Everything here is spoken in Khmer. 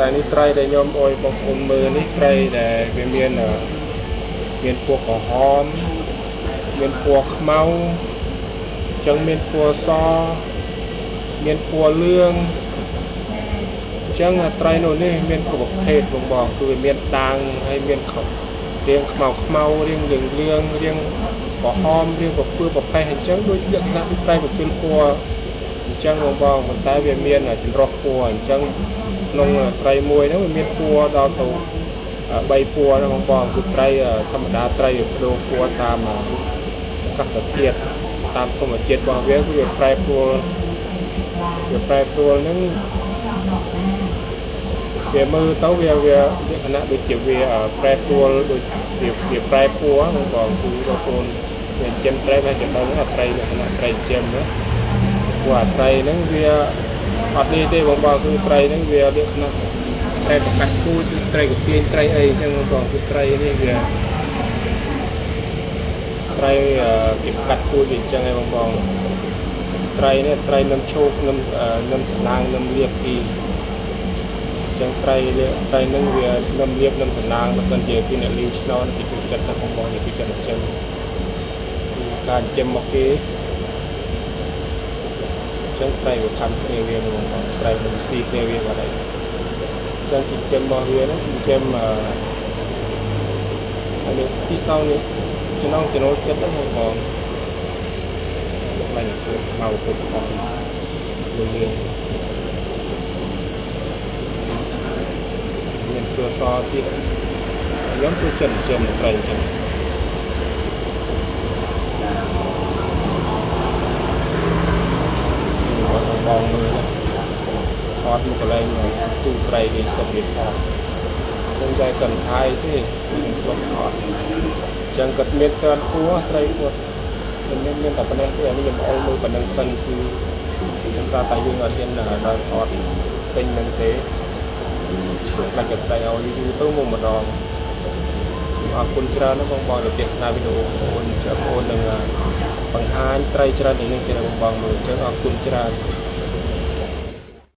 តែនេះត្រីដែលខ្ញុំអុយបងប្អូនមើលនេះត្រីដែលវាមានពណ៌ក្រហមមានពណ៌ខ្មៅចឹងមានពណ៌សមានពណ៌លឿងចឹងត្រីនោះនេះមានគ្រប់ប្រភេទបងគឺវាមានដាងហើយមានរាងខ្មៅរាងលឿងរាងក្រហមរាងពពើប្រផេះអញ្ចឹងដូចលក្ខណៈត្រីពពើពណ៌អញ្ចឹងបងប៉ុន្តែវាមានចម្រុះពណ៌អញ្ចឹងក្នុងត្រីមួយហ្នឹងវាមានពណ៌ដល់ទៅ3ពណ៌ណាបងគឺត្រីធម្មតាត្រីវាប្ដូរពណ៌តាមអាកាសធាតុតាមធម្មជាតិរបស់វាគឺវាប្រែប្រួលហ្នឹងវាមើលទៅវាលក្ខណៈដូចជាវាប្រែប្រួលដូចវាប្រែពណ៌បងគឺបងប្អូនវាចិញ្ចឹមត្រីតែចំណងហ្នឹងត្រីលក្ខណៈត្រីចិញ្ចឹមណាព្រោះត្រីហ្នឹងវាអត់នេះទេបងគឺត្រីហ្នឹងវាលក្ខណៈត្រីប្រកាសគូត្រីកាពីត្រីអីអញ្ចឹងបងគឺត្រីនេះវាត្រីគេកាត់គូវាអញ្ចឹងឯងបងត្រីនេះត្រីនឹមឈោកនឹមសំណាងនឹមលៀបពីចឹងត្រីហ្នឹងវានឹមលៀបនឹមសំណាងបើសិនជាពីអ្នកលីវឆ្នោតពីចិត្តទៅបងពីចិត្តអញ្ចឹងការចិញ្ចឹមមកគេចឹងត្រីវាខំគ្នាវាបងត្រីនឹងស៊ីគ្នាវាបាត់ហើយចឹងចិញ្ចឹមមកវាហ្នឹងចិញ្ចឹមហើយទីសងនេះចំណងចំណូលចិត្តហ្នឹងបងlại là màu cực hồng liền mình vừa so thì giống tôi trần trần một lần trần bong người hot một cái lên tu tray đi sập biệt hot trong giai cần hai thế không hot chẳng cần miết cơn cua tray cua nên tập này thì anh em ôm đôi phần nâng sân thì ra tại vì ở trên là đang hot kênh nâng thế là cái style ao như tôi một đònคุณชราน้องบอลเด็กสนามวิดีโอคุณจะโอนหนึ่งบางฮานไตรชราหนึ่งเป็นบางมือเจ้าคุณชรา